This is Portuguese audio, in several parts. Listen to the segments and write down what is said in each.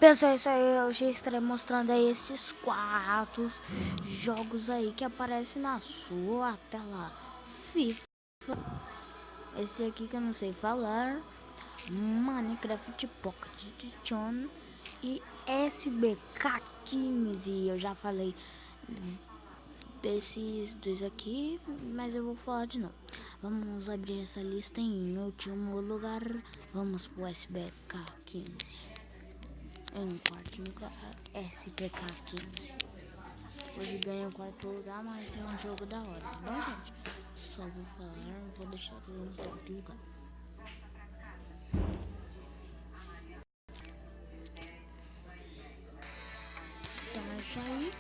Pessoal, é isso aí, eu já estarei mostrando aí esses 4 jogos aí que aparecem na sua tela. FIFA, esse aqui que eu não sei falar, Minecraft Pocket Edition e SBK15. Eu já falei desses dois aqui, mas eu vou falar de novo. Vamos abrir essa lista em último lugar, vamos pro SBK15. Em quarto lugar, SPK15. Hoje ganha o quarto lugar, mas é um jogo da hora. Bom, gente, só vou falar, vou deixar ele em quarto lugar. Então é isso aí.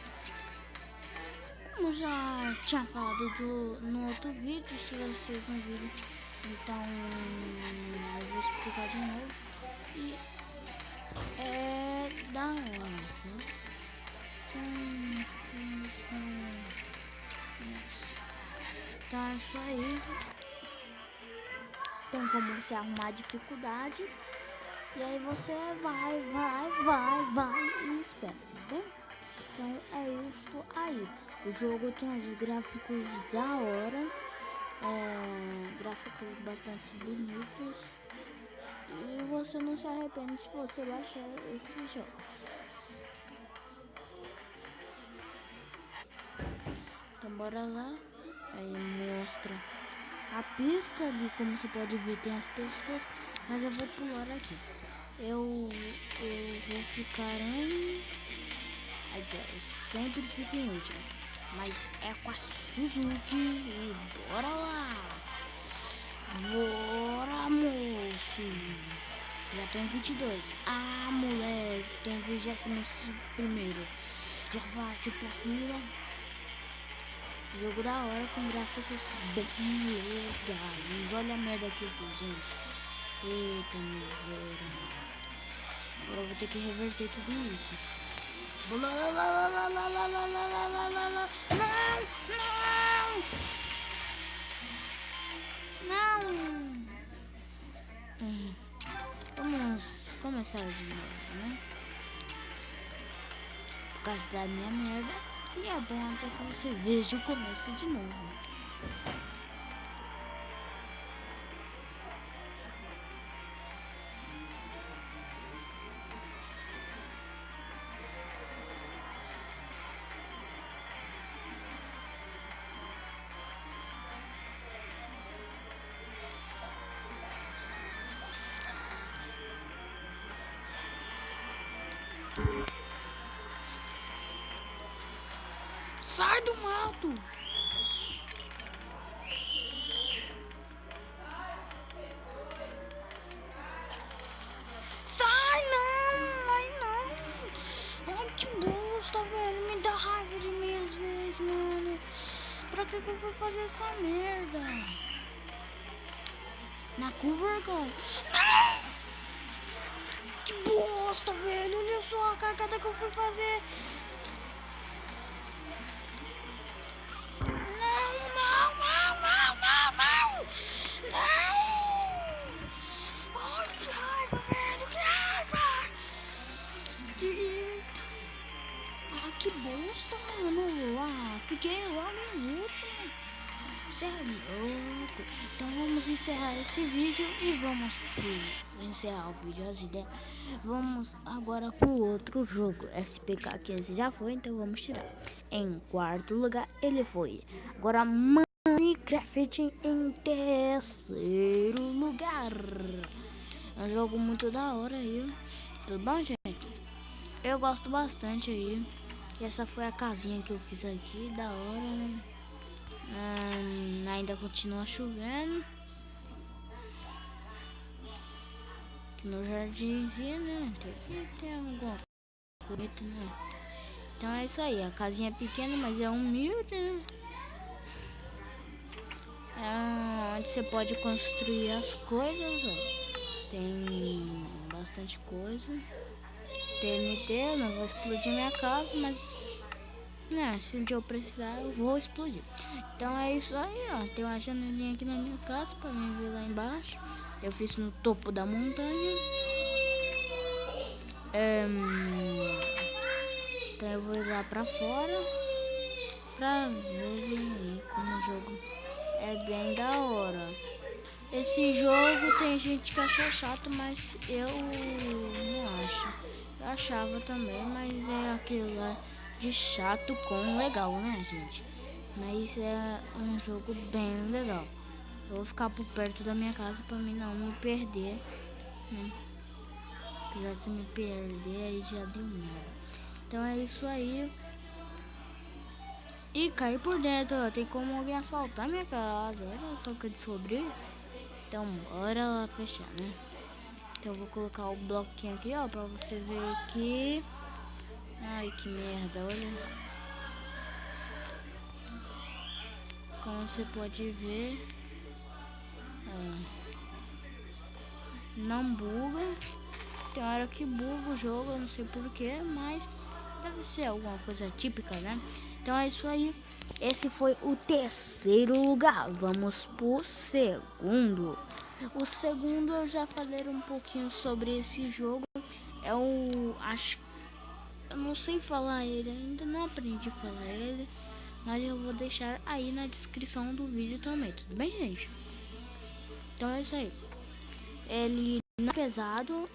Como já tinha falado no outro vídeo, se vocês não viram, então eu vou explicar de novo. E é da hora, né? Então é isso aí. Tem como você arrumar dificuldade. E aí você vai e espera, tá bem? Então é isso aí. O jogo tem uns gráficos da hora. Gráficos bastante bonitos. E você não se arrepende se você baixar esse jogo. Então bora lá. Aí mostra a pista de como você pode ver, tem as pessoas, mas eu vou pular aqui. Eu vou ficar em... eu sempre fico em último, mas é com a Suzuki e bora lá! Bora, moço! Já tô em 22. Ah, moleque, tô em 21º. Já vai, tipo assim, jogo da hora com gráficos bem legais. Olha a merda que eu fiz, gente. Eita, miséria. Agora eu vou ter que reverter tudo isso. Não! Vamos começar de novo, né? Por causa da minha merda. E é bom até que você veja o começo de novo. Sai do mato! Sai não! Ai não! Ai que bosta, velho! Me dá raiva de mim às vezes, mano! Pra que eu vou fazer essa merda? Na curva, cara! Não! Que bosta, velho! Olha só a cagada que eu fui fazer! Que bosta, mano. Fiquei lá no último. Você é louco. Então vamos encerrar esse vídeo e vamos encerrar o vídeo as ideias. Vamos agora pro outro jogo. SPK15 já foi, então vamos tirar. Em quarto lugar ele foi. Agora Minecraft em terceiro lugar. É um jogo muito da hora aí. Tudo bom, gente? Eu gosto bastante aí. E essa foi a casinha que eu fiz aqui, da hora, né? Ainda continua chovendo. Aqui meu jardinzinho, né? Tem alguma coisa, né? Então é isso aí, a casinha é pequena, mas é humilde, né? É onde você pode construir as coisas, ó. Tem bastante coisa. TNT, eu não vou explodir minha casa, mas se um dia eu precisar eu vou explodir. Então é isso aí, ó. Tem uma janelinha aqui na minha casa pra mim ver lá embaixo. Eu fiz no topo da montanha. Então eu vou ir lá pra fora pra ver aí como o jogo é bem da hora. Esse jogo tem gente que acha chato, mas eu não acho. Eu achava também, mas é aquilo lá de chato com legal, né, gente? Mas é um jogo bem legal. Eu vou ficar por perto da minha casa pra mim não me perder, né? Apesar de me perder, aí já deu merda. Então é isso aí. E cair por dentro, ó. Tem como alguém assaltar minha casa. Olha só o que eu descobri. Então bora lá fechar, né? Então eu vou colocar o bloquinho aqui, ó, pra você ver aqui. Ai, que merda, olha. Como você pode ver, ó, não buga. Tem hora que buga o jogo, eu não sei porquê, mas deve ser alguma coisa típica, né? Então é isso aí. Esse foi o terceiro lugar. Vamos pro segundo. O segundo eu já falei um pouquinho sobre esse jogo. É o... acho... eu não sei falar ele, ainda não aprendi a falar ele. Mas eu vou deixar aí na descrição do vídeo também, tudo bem, gente? Então é isso aí. Ele não é pesado,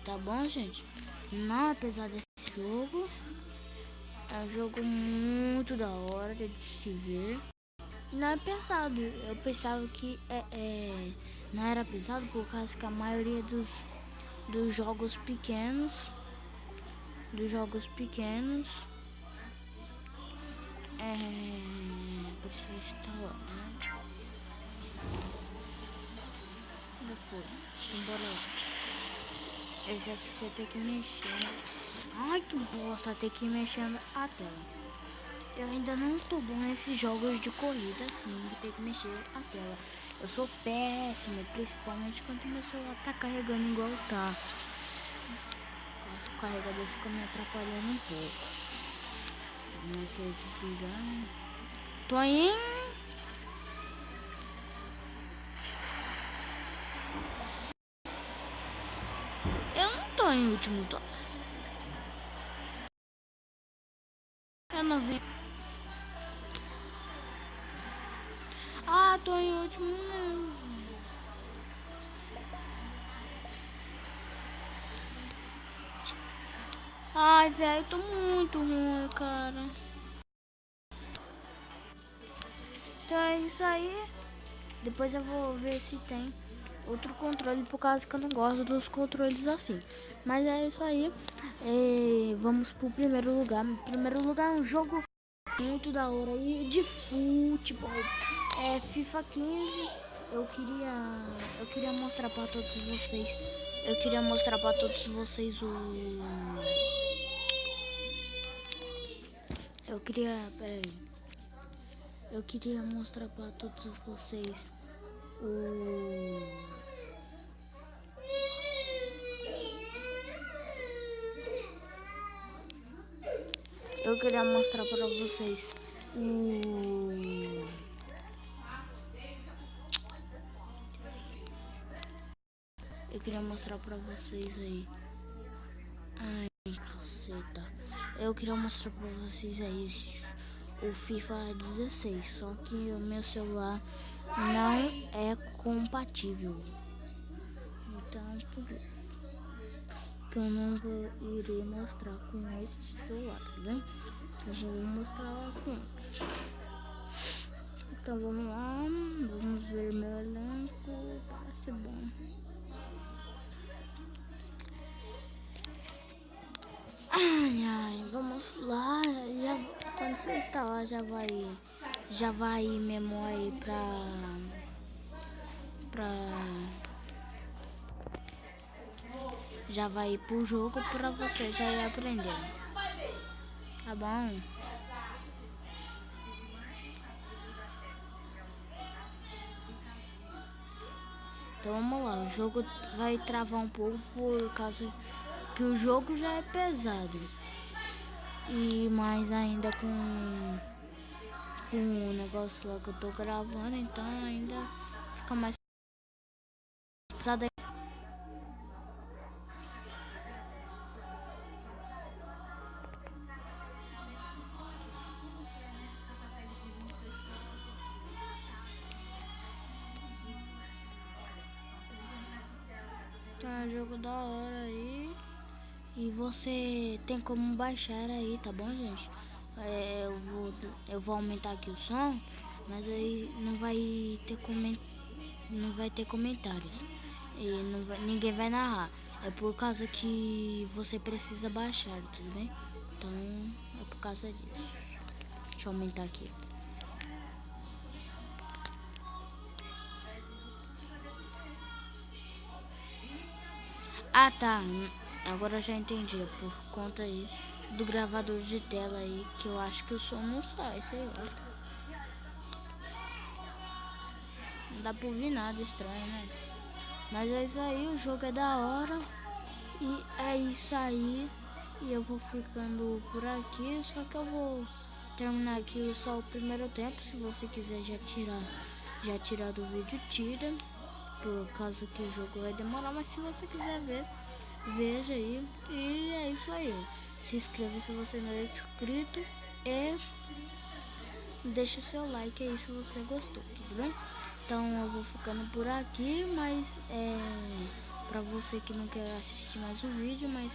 tá bom, gente? Não é pesado esse jogo. É um jogo muito da hora de se ver. Não é pesado. Eu pensava que não era pesado por causa que a maioria dos jogos pequenos. Precisa instalar, né? Já foi. Bora lá. Esse aqui você tem que mexer. Ai, que bosta, tem que ir mexendo a tela. Eu ainda não tô bom nesses jogos de corrida assim, de ter que mexer a tela. Eu sou péssimo, principalmente quando meu celular tá carregando igual tá. O carregador fica me atrapalhando um pouco. Não sei desligar. Tô indo. Eu não tô em último, tô. Eu não vi. Ah, tô em último mesmo. Ai, velho, tô muito ruim, cara. Então é isso aí. Depois eu vou ver se tem outro controle, por causa que eu não gosto dos controles assim. Mas é isso aí. Vamos pro primeiro lugar. Primeiro lugar é um jogo muito da hora aí de futebol. É FIFA 15. Eu queria mostrar para todos vocês. Eu queria mostrar para todos vocês o... Peraí. Eu queria mostrar para todos vocês o... Eu queria mostrar para vocês o... Eu queria mostrar pra vocês aí. Ai, caceta. Eu queria mostrar pra vocês aí o FIFA 16. Só que o meu celular não é compatível. Então, por isso que eu não irei mostrar com esse celular, tá vendo? Eu vou mostrar com outro. Então vamos lá. Vamos ver meu elenco. Parece bom. Ai, vamos lá. Quando você instalar já vai mesmo aí já vai ir pro jogo pra você já ir aprendendo. Tá bom? Então vamos lá, o jogo vai travar um pouco por causa que o jogo já é pesado. E mais ainda com o negócio lá que eu tô gravando, então ainda fica mais pesado aí. Então é um jogo da hora aí. E você tem como baixar aí, tá bom, gente? Eu vou aumentar aqui o som, mas aí não vai ter comentários. E ninguém vai narrar. É por causa que você precisa baixar, tudo bem? Então é por causa disso. Deixa eu aumentar aqui. Ah, tá. Agora eu já entendi. É por conta aí do gravador de tela aí, que eu acho que o som não sai, sei lá. Não dá pra ouvir nada, estranho, né? Mas é isso aí, o jogo é da hora. E é isso aí. E eu vou ficando por aqui. Só que eu vou terminar aqui só o primeiro tempo. Se você quiser já tirar do vídeo, tira. Por causa que o jogo vai demorar. Mas se você quiser ver, veja aí. E é isso aí. Se inscreva se você não é inscrito. E deixa seu like aí se você gostou, tudo bem? Então eu vou ficando por aqui, mas pra você que não quer assistir mais o vídeo, mas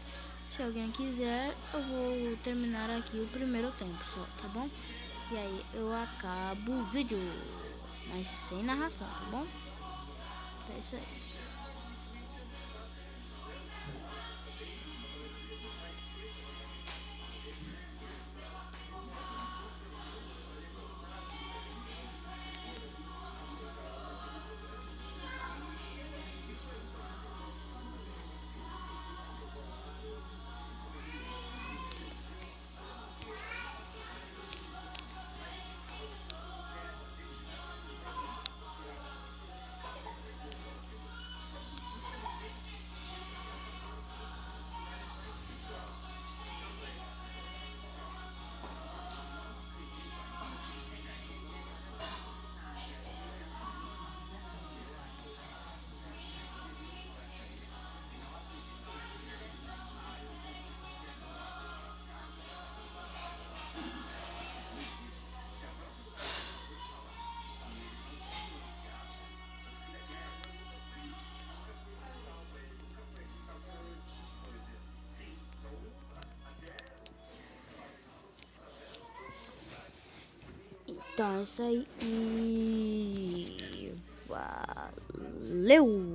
se alguém quiser, eu vou terminar aqui o primeiro tempo só, tá bom? E aí eu acabo o vídeo, mas sem narração, tá bom? É isso aí. Então é isso aí e valeu!